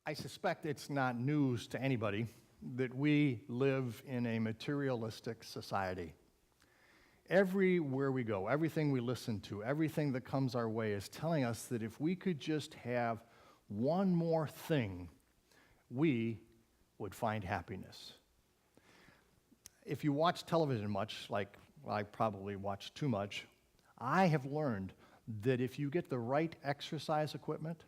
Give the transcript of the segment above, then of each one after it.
I suspect it's not news to anybody that we live in a materialistic society. Everywhere we go, everything we listen to, everything that comes our way is telling us that if we could just have one more thing, we would find happiness. If you watch television much, like I probably watch too much, I have learned that if you get the right exercise equipment,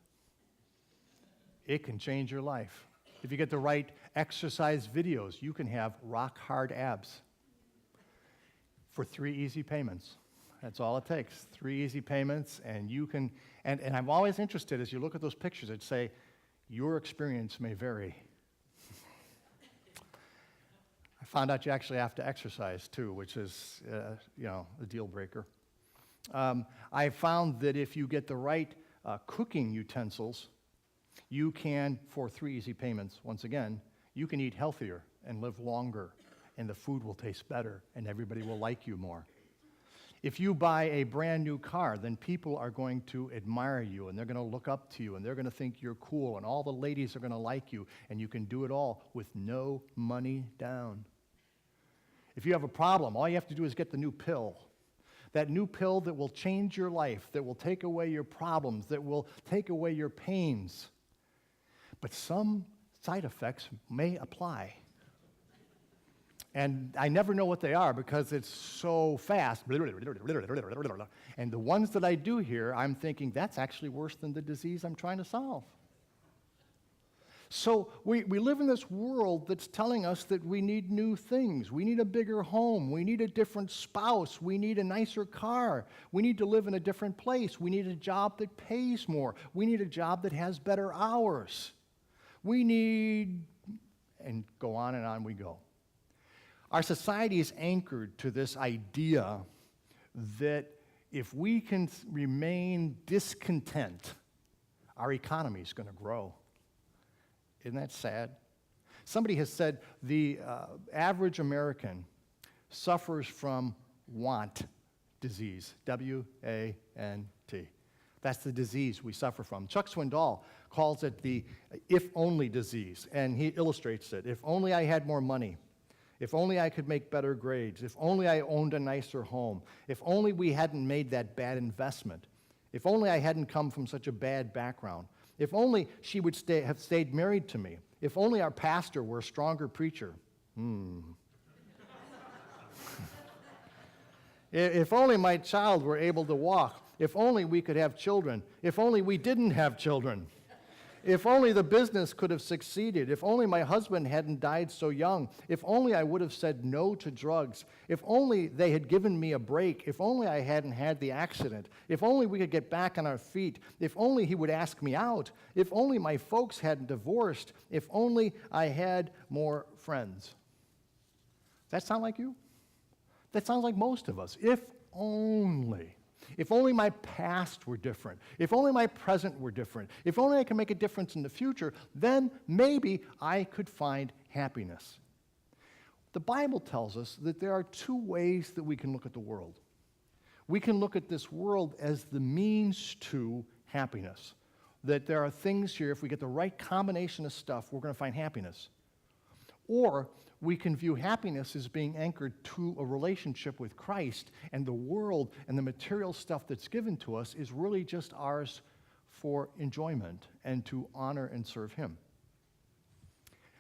it can change your life. If you get the right exercise videos, you can have rock-hard abs for 3 easy payments. That's all it takes, 3 easy payments, and you can, and I'm always interested as you look at those pictures that say, your experience may vary. I found out you actually have to exercise too, which is, a deal breaker. I found that if you get the right cooking utensils, you can, for 3 easy payments, once again, you can eat healthier and live longer, and the food will taste better, and everybody will like you more. If you buy a brand new car, then people are going to admire you, and they're going to look up to you, and they're going to think you're cool, and all the ladies are going to like you, and you can do it all with no money down. If you have a problem, all you have to do is get the new pill. That new pill that will change your life, that will take away your problems, that will take away your pains. But some side effects may apply. And I never know what they are because it's so fast. And the ones that I do hear, I'm thinking, that's actually worse than the disease I'm trying to solve. So we live in this world that's telling us that we need new things. We need a bigger home. We need a different spouse. We need a nicer car. We need to live in a different place. We need a job that pays more. We need a job that has better hours. We need, and go on and on we go. Our society is anchored to this idea that if we can remain discontent, our economy is going to grow. Isn't that sad? Somebody has said the average American suffers from want disease, W-A-N-T. That's the disease we suffer from. Chuck Swindoll calls it the if-only disease, and he illustrates it. If only I had more money. If only I could make better grades. If only I owned a nicer home. If only we hadn't made that bad investment. If only I hadn't come from such a bad background. If only she would have stayed married to me. If only our pastor were a stronger preacher. If only my child were able to walk. If only we could have children. If only we didn't have children. If only the business could have succeeded. If only my husband hadn't died so young. If only I would have said no to drugs. If only they had given me a break. If only I hadn't had the accident. If only we could get back on our feet. If only he would ask me out. If only my folks hadn't divorced. If only I had more friends. Does that sound like you? That sounds like most of us. If only. If only my past were different. If only my present were different. If only I could make a difference in the future, then maybe I could find happiness. The Bible tells us that there are 2 ways that we can look at the world. We can look at this world as the means to happiness. That there are things here, if we get the right combination of stuff, we're going to find happiness. Or we can view happiness as being anchored to a relationship with Christ, and the world and the material stuff that's given to us is really just ours for enjoyment and to honor and serve Him.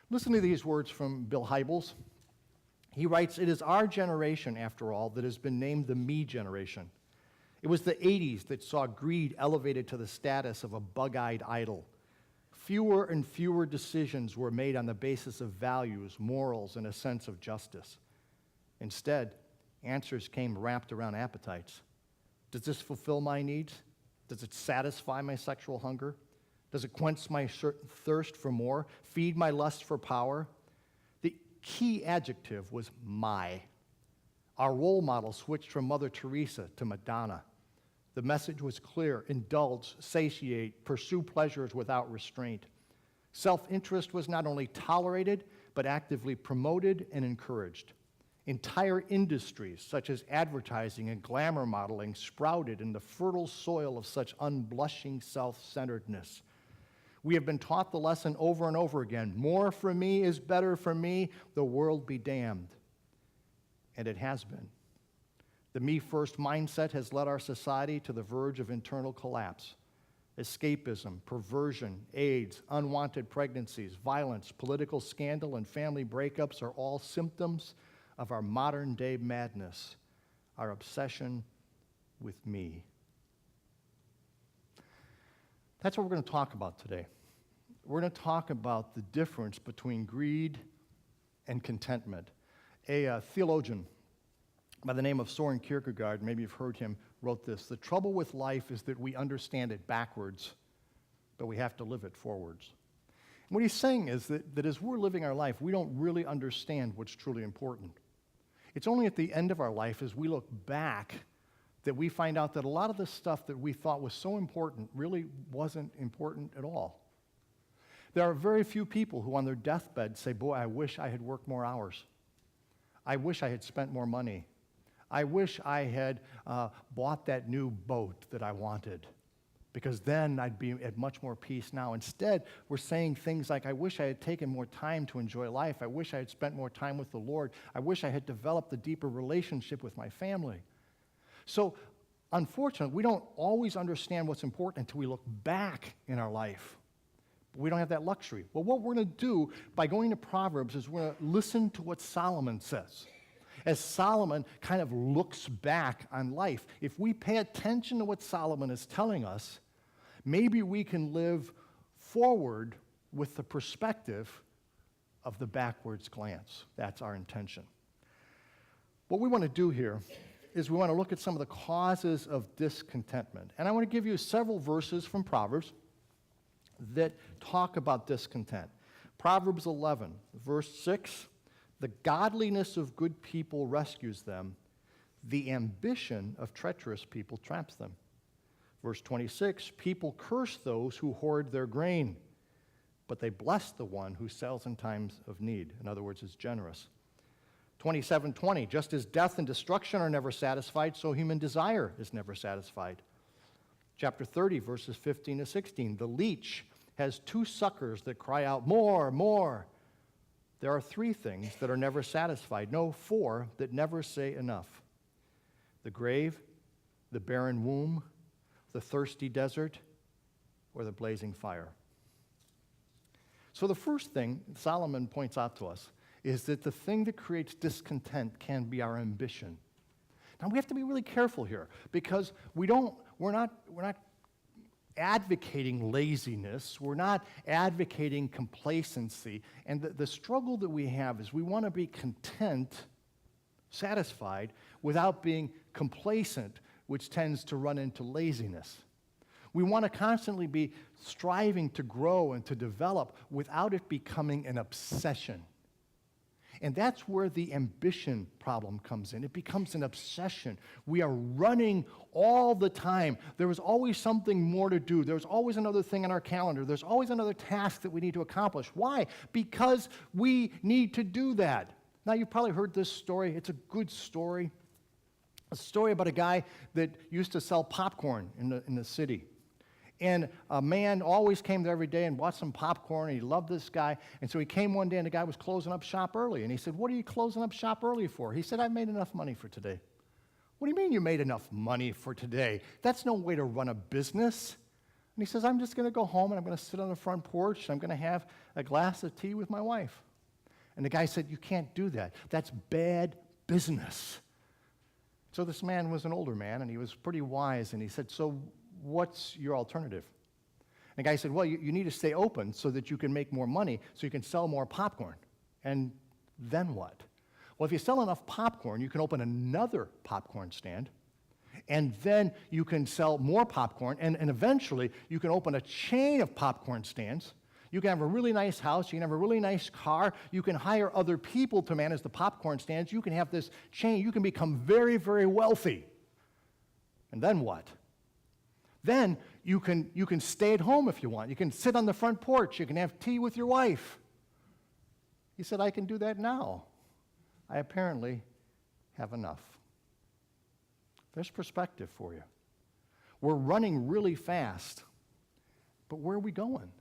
Listen to these words from Bill Hybels. He writes, "It is our generation, after all, that has been named the me generation. It was the 80s that saw greed elevated to the status of a bug-eyed idol. Fewer and fewer decisions were made on the basis of values, morals, and a sense of justice. Instead, answers came wrapped around appetites. Does this fulfill my needs? Does it satisfy my sexual hunger? Does it quench my thirst for more, feed my lust for power? The key adjective was my. Our role model switched from Mother Teresa to Madonna. The message was clear: indulge, satiate, pursue pleasures without restraint. Self-interest was not only tolerated, but actively promoted and encouraged. Entire industries, such as advertising and glamour modeling, sprouted in the fertile soil of such unblushing self-centeredness. We have been taught the lesson over and over again. More for me is better for me, the world be damned. And it has been. The me-first mindset has led our society to the verge of internal collapse. Escapism, perversion, AIDS, unwanted pregnancies, violence, political scandal, and family breakups are all symptoms of our modern-day madness, our obsession with me. That's what we're going to talk about today. We're going to talk about the difference between greed and contentment. A theologian by the name of Soren Kierkegaard, maybe you've heard him, wrote this: "The trouble with life is that we understand it backwards, but we have to live it forwards." And what he's saying is that as we're living our life, we don't really understand what's truly important. It's only at the end of our life, as we look back, that we find out that a lot of the stuff that we thought was so important really wasn't important at all. There are very few people who on their deathbed say, "Boy, I wish I had worked more hours. I wish I had spent more money. I wish I had bought that new boat that I wanted, because then I'd be at much more peace now." Instead, we're saying things like, "I wish I had taken more time to enjoy life. I wish I had spent more time with the Lord. I wish I had developed a deeper relationship with my family." So, unfortunately, we don't always understand what's important until we look back in our life. But we don't have that luxury. Well, what we're going to do by going to Proverbs is we're going to listen to what Solomon says. As Solomon kind of looks back on life, if we pay attention to what Solomon is telling us, maybe we can live forward with the perspective of the backwards glance. That's our intention. What we want to do here is we want to look at some of the causes of discontentment. And I want to give you several verses from Proverbs that talk about discontent. Proverbs 11, verse 6, "The godliness of good people rescues them. The ambition of treacherous people traps them." Verse 26, "People curse those who hoard their grain, but they bless the one who sells in times of need." In other words, is generous. 27:20, "Just as death and destruction are never satisfied, so human desire is never satisfied." Chapter 30, verses 15 to 16, "The leech has two suckers that cry out, 'More, more.' There are three things that are never satisfied, no, four that never say enough: the grave, the barren womb, the thirsty desert, or the blazing fire." So the first thing Solomon points out to us is that the thing that creates discontent can be our ambition. Now we have to be really careful here, because we're not advocating laziness, we're not advocating complacency, and the struggle that we have is we want to be content, satisfied, without being complacent, which tends to run into laziness. We want to constantly be striving to grow and to develop without it becoming an obsession. And that's where the ambition problem comes in. It becomes an obsession. We are running all the time. There is always something more to do. There's always another thing on our calendar. There's always another task that we need to accomplish. Why? Because we need to do that. Now, you've probably heard this story. It's a good story. A story about a guy that used to sell popcorn in the city. And a man always came there every day and bought some popcorn, and he loved this guy. And so he came one day, and the guy was closing up shop early. And he said, "What are you closing up shop early for?" He said, "I made enough money for today." "What do you mean you made enough money for today? That's no way to run a business." And he says, "I'm just going to go home, and I'm going to sit on the front porch, and I'm going to have a glass of tea with my wife." And the guy said, "You can't do that. That's bad business." So this man was an older man, and he was pretty wise, and he said, "So what's your alternative?" And the guy said, "Well, you need to stay open so that you can make more money, so you can sell more popcorn." "And then what?" "Well, if you sell enough popcorn, you can open another popcorn stand, and then you can sell more popcorn, and eventually you can open a chain of popcorn stands. You can have a really nice house, you can have a really nice car, you can hire other people to manage the popcorn stands, you can have this chain, you can become very, very wealthy. And then what? Then you can stay at home if you want. You can sit on the front porch. You can have tea with your wife." He said, "I can do that now. I apparently have enough." There's perspective for you. We're running really fast, but where are we going?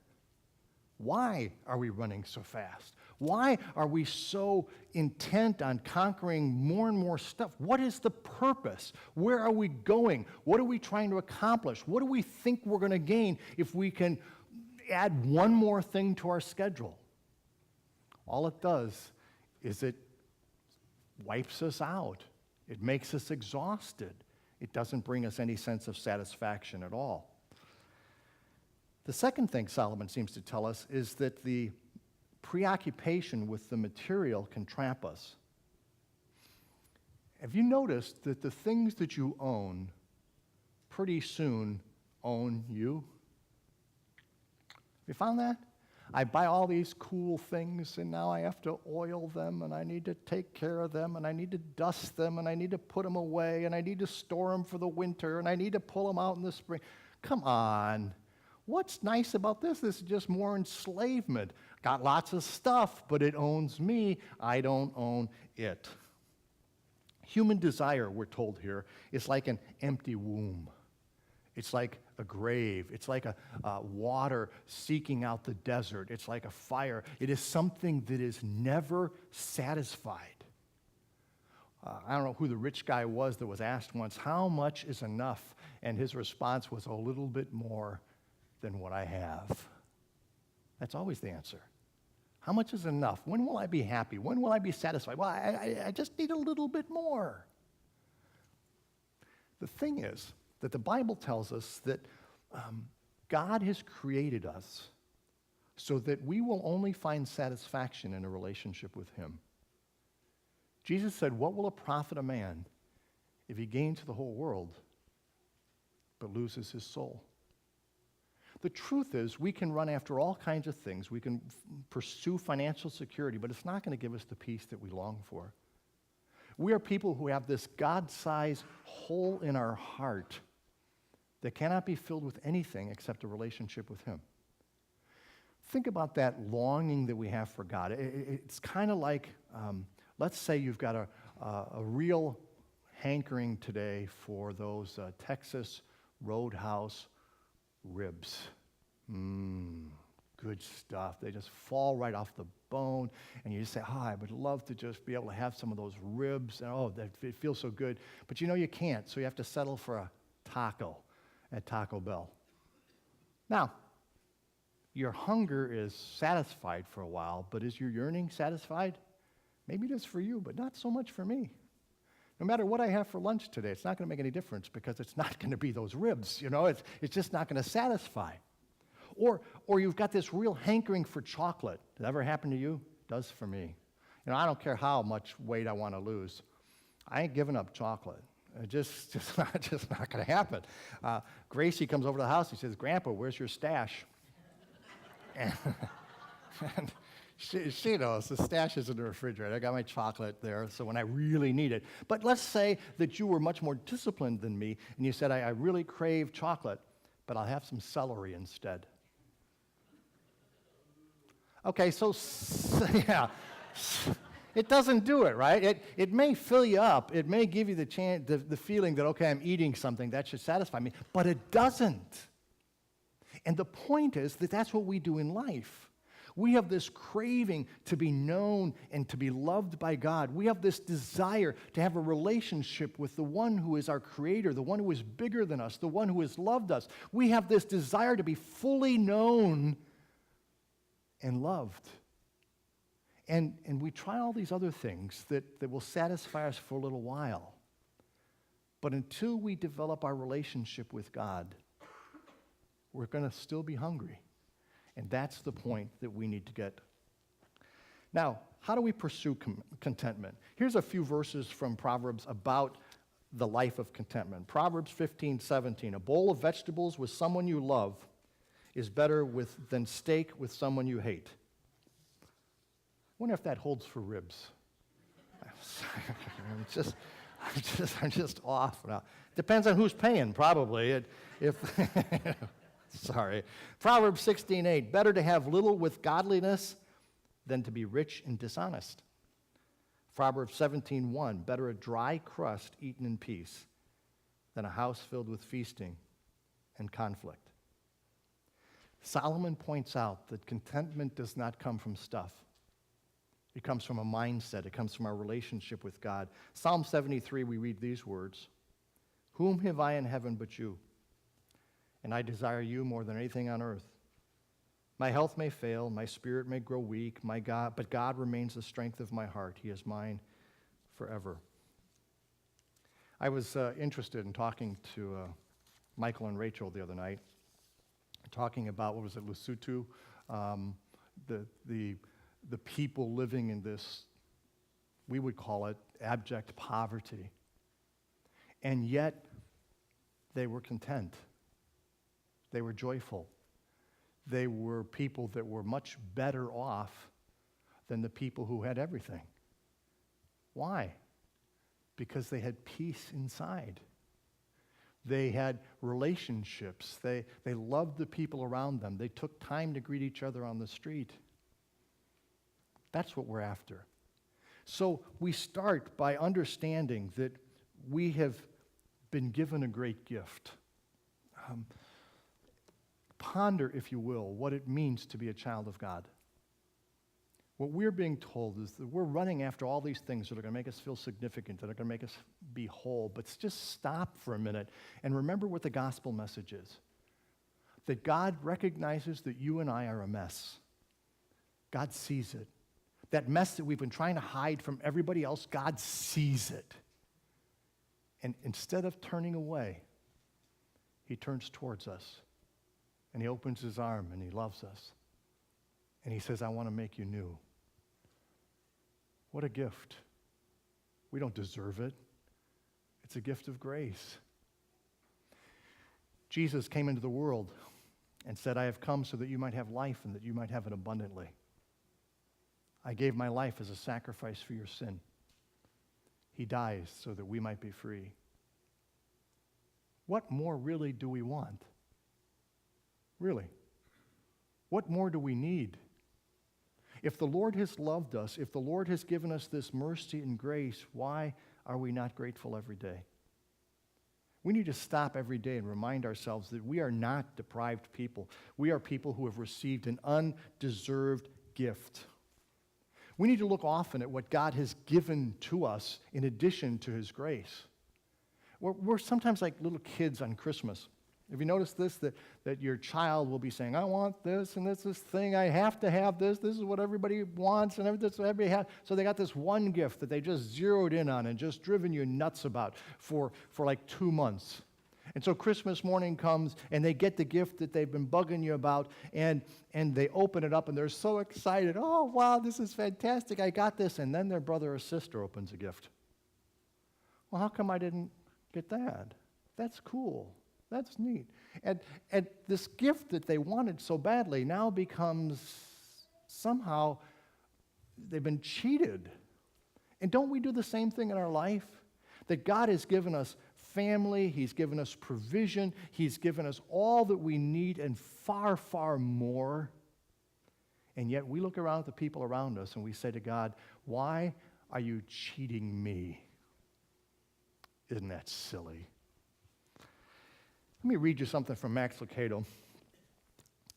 Why are we running so fast? Why are we so intent on conquering more and more stuff? What is the purpose? Where are we going? What are we trying to accomplish? What do we think we're going to gain if we can add one more thing to our schedule? All it does is it wipes us out. It makes us exhausted. It doesn't bring us any sense of satisfaction at all. The second thing Solomon seems to tell us is that the preoccupation with the material can trap us. Have you noticed that the things that you own pretty soon own you? Have you found that? I buy all these cool things, and now I have to oil them, and I need to take care of them, and I need to dust them, and I need to put them away, and I need to store them for the winter, and I need to pull them out in the spring. Come on. What's nice about this? This is just more enslavement. Got lots of stuff, but it owns me. I don't own it. Human desire, we're told here, is like an empty womb. It's like a grave. It's like a water seeking out the desert. It's like a fire. It is something that is never satisfied. I don't know who the rich guy was that was asked once, how much is enough? And his response was, a little bit more than what I have. That's always the answer. How much is enough? When will I be happy? When will I be satisfied? Well, I just need a little bit more. The thing is that the Bible tells us that God has created us so that we will only find satisfaction in a relationship with Him. Jesus said, what will it profit a man if he gains the whole world but loses his soul? The truth is, we can run after all kinds of things. We can pursue financial security, but it's not going to give us the peace that we long for. We are people who have this God-sized hole in our heart that cannot be filled with anything except a relationship with Him. Think about that longing that we have for God. It's kind of like, let's say you've got a real hankering today for those Texas Roadhouse ribs. Good stuff. They just fall right off the bone, and you just say, I would love to just be able to have some of those ribs, and it feels so good. But you know you can't, so you have to settle for a taco at Taco Bell. Now, your hunger is satisfied for a while, but is your yearning satisfied? Maybe it is for you, but not so much for me. No matter what I have for lunch today, it's not going to make any difference because it's not going to be those ribs, It's just not going to satisfy. Or you've got this real hankering for chocolate. Did that ever happen to you? It does for me. I don't care how much weight I want to lose. I ain't giving up chocolate. It's just not going to happen. Gracie comes over to the house. He says, Grandpa, where's your stash? And she knows the stash is in the refrigerator. I got my chocolate there, so when I really need it. But let's say that you were much more disciplined than me, and you said, I really crave chocolate, but I'll have some celery instead. Okay, so yeah, it doesn't do it, right? It may fill you up. It may give you the feeling that, okay, I'm eating something that should satisfy me, but it doesn't. And the point is that that's what we do in life. We have this craving to be known and to be loved by God. We have this desire to have a relationship with the one who is our Creator, the one who is bigger than us, the one who has loved us. We have this desire to be fully known and loved. And we try all these other things that will satisfy us for a little while. But until we develop our relationship with God, we're going to still be hungry. And that's the point that we need to get. Now, how do we pursue contentment? Here's a few verses from Proverbs about the life of contentment. Proverbs 15:17, a bowl of vegetables with someone you love is better than steak with someone you hate. I wonder if that holds for ribs. I'm just off now. Depends on who's paying, probably. Sorry. Proverbs 16:8, better to have little with godliness than to be rich and dishonest. Proverbs 17:1, better a dry crust eaten in peace than a house filled with feasting and conflict. Solomon points out that contentment does not come from stuff. It comes from a mindset. It comes from our relationship with God. Psalm 73, we read these words, "Whom have I in heaven but you? And I desire you more than anything on earth. My health may fail, my spirit may grow weak, but God remains the strength of my heart. He is mine forever." I was interested in talking to Michael and Rachel the other night, talking about, what was it, Lesotho, the people living in this, we would call it abject poverty. And yet, they were content. They were joyful. They were people that were much better off than the people who had everything. Why? Because they had peace inside. They had relationships. They loved the people around them. They took time to greet each other on the street. That's what we're after. So we start by understanding that we have been given a great gift. Ponder, if you will, what it means to be a child of God. What we're being told is that we're running after all these things that are going to make us feel significant, that are going to make us be whole. But just stop for a minute and remember what the gospel message is. That God recognizes that you and I are a mess. God sees it. That mess that we've been trying to hide from everybody else, God sees it. And instead of turning away, he turns towards us. And he opens his arm and he loves us. And he says, "I want to make you new." What a gift. We don't deserve it. It's a gift of grace. Jesus came into the world and said, "I have come so that you might have life and that you might have it abundantly. I gave my life as a sacrifice for your sin." He dies so that we might be free. What more really do we want? Really? What more do we need? If the Lord has loved us, if the Lord has given us this mercy and grace, why are we not grateful every day? We need to stop every day and remind ourselves that we are not deprived people. We are people who have received an undeserved gift. We need to look often at what God has given to us in addition to his grace. We're sometimes like little kids on Christmas. Have you noticed this, that your child will be saying, "I want this, and this thing, I have to have this is what everybody wants, and everything what everybody has." So they got this one gift that they just zeroed in on and just driven you nuts about for like 2 months. And so Christmas morning comes, and they get the gift that they've been bugging you about, and they open it up, and they're so excited. "Oh, wow, this is fantastic, I got this." And then their brother or sister opens a gift. "Well, how come I didn't get that? That's cool. That's neat." And this gift that they wanted so badly now becomes somehow they've been cheated. And don't we do the same thing in our life? That God has given us family, he's given us provision, he's given us all that we need and far, far more. And yet we look around at the people around us and we say to God, "Why are you cheating me?" Isn't that silly? Let me read you something from Max Lucado.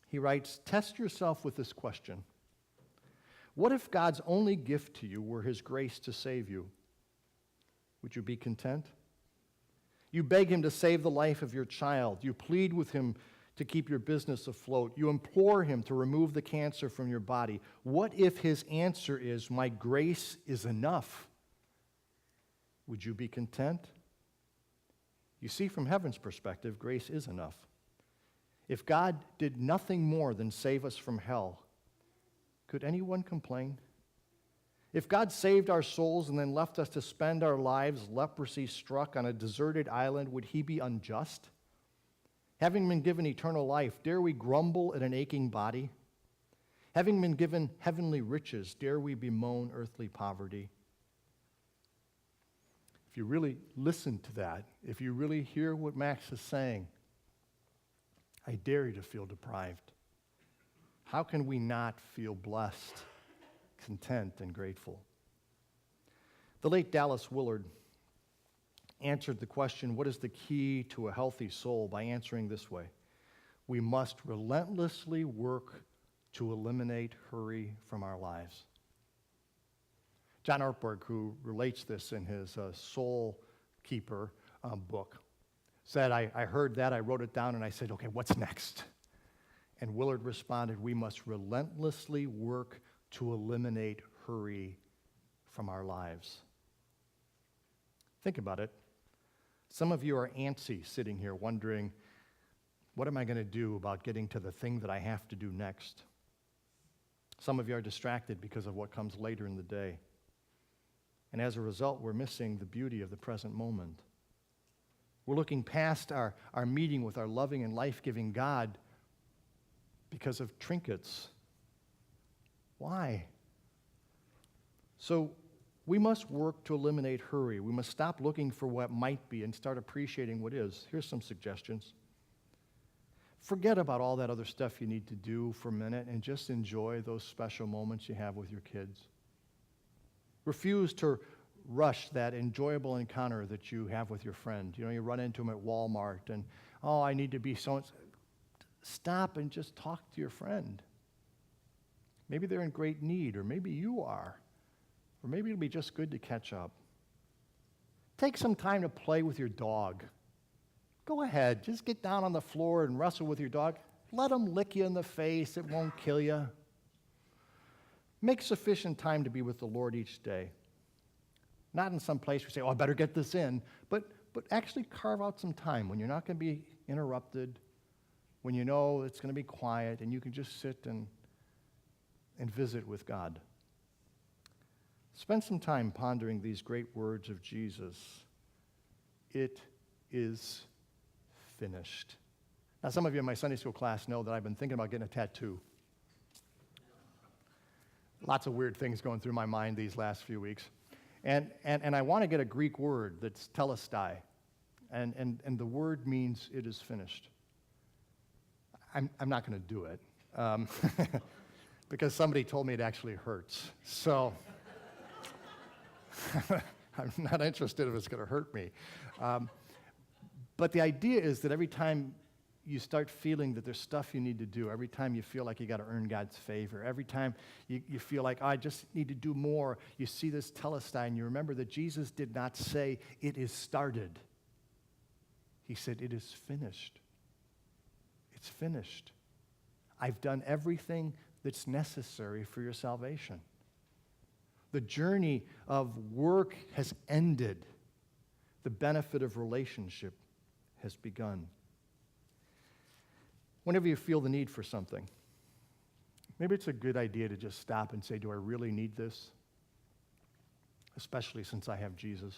He writes, "Test yourself with this question. What if God's only gift to you were his grace to save you? Would you be content? You beg him to save the life of your child. You plead with him to keep your business afloat. You implore him to remove the cancer from your body. What if his answer is, 'My grace is enough'? Would you be content?" You see, from heaven's perspective, grace is enough. If God did nothing more than save us from hell, could anyone complain? If God saved our souls and then left us to spend our lives leprosy struck on a deserted island, would he be unjust? Having been given eternal life, dare we grumble at an aching body? Having been given heavenly riches, dare we bemoan earthly poverty? If you really listen to that, if you really hear what Max is saying, I dare you to feel deprived. How can we not feel blessed, content, and grateful? The late Dallas Willard answered the question, "What is the key to a healthy soul?" by answering this way: we must relentlessly work to eliminate hurry from our lives. John Ortberg, who relates this in his Soul Keeper book, said, I heard that, I wrote it down, and I said, okay, what's next? And Willard responded, we must relentlessly work to eliminate hurry from our lives. Think about it. Some of you are antsy sitting here wondering, what am I going to do about getting to the thing that I have to do next? Some of you are distracted because of what comes later in the day. And as a result, we're missing the beauty of the present moment. We're looking past our meeting with our loving and life-giving God because of trinkets. Why? So we must work to eliminate hurry. We must stop looking for what might be and start appreciating what is. Here's some suggestions. Forget about all that other stuff you need to do for a minute and just enjoy those special moments you have with your kids. Refuse to rush that enjoyable encounter that you have with your friend. You know, you run into them at Walmart and, oh, I need to be so. Stop and just talk to your friend. Maybe they're in great need, or maybe you are. Or maybe it'll be just good to catch up. Take some time to play with your dog. Go ahead, just get down on the floor and wrestle with your dog. Let him lick you in the face, it won't kill you. Make sufficient time to be with the Lord each day. Not in some place where you say, oh, I better get this in, but actually carve out some time when you're not going to be interrupted, when you know it's going to be quiet, and you can just sit and visit with God. Spend some time pondering these great words of Jesus. It is finished. Now, some of you in my Sunday school class know that I've been thinking about getting a tattoo. Lots of weird things going through my mind these last few weeks. And I want to get a Greek word that's telestai. And the word means it is finished. I'm not going to do it because somebody told me it actually hurts. So I'm not interested if it's going to hurt me. But the idea is that every time you start feeling that there's stuff you need to do, every time you feel like you got to earn God's favor, every time you feel like, oh, I just need to do more, you see this telestai, and you remember that Jesus did not say, it is started. He said, it is finished. It's finished. I've done everything that's necessary for your salvation. The journey of work has ended. The benefit of relationship has begun. Whenever you feel the need for something, maybe it's a good idea to just stop and say, do I really need this? Especially since I have Jesus.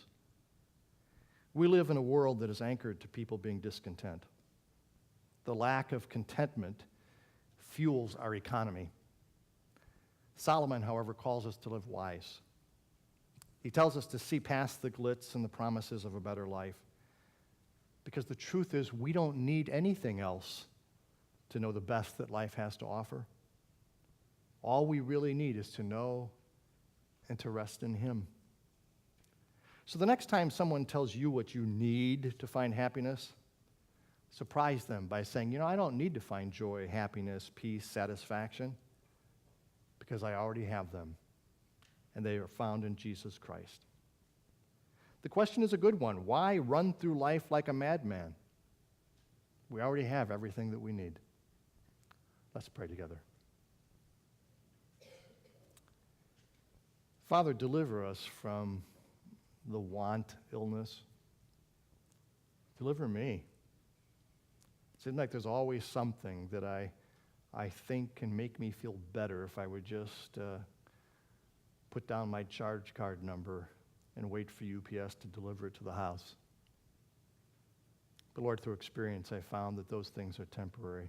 We live in a world that is anchored to people being discontent. The lack of contentment fuels our economy. Solomon, however, calls us to live wise. He tells us to see past the glitz and the promises of a better life. Because the truth is, we don't need anything else to know the best that life has to offer. All we really need is to know and to rest in Him. So the next time someone tells you what you need to find happiness, surprise them by saying, I don't need to find joy, happiness, peace, satisfaction, because I already have them, and they are found in Jesus Christ. The question is a good one. Why run through life like a madman? We already have everything that we need. Let's pray together. Father, deliver us from the want illness. Deliver me. It seems like there's always something that I think can make me feel better if I would just put down my charge card number and wait for UPS to deliver it to the house. But Lord, through experience, I found that those things are temporary.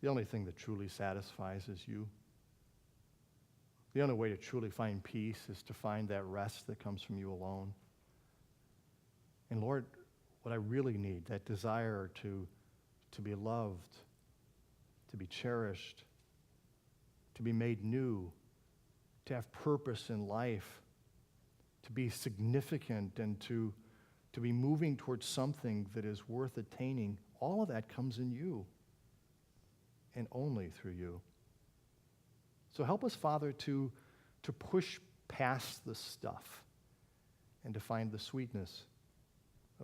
The only thing that truly satisfies is you. The only way to truly find peace is to find that rest that comes from you alone. And Lord, what I really need, that desire to be loved, to be cherished, to be made new, to have purpose in life, to be significant, and to be moving towards something that is worth attaining, all of that comes in you and only through you. So help us, Father, to push past the stuff and to find the sweetness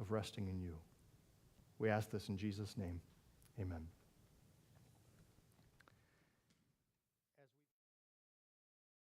of resting in you. We ask this in Jesus' name. Amen.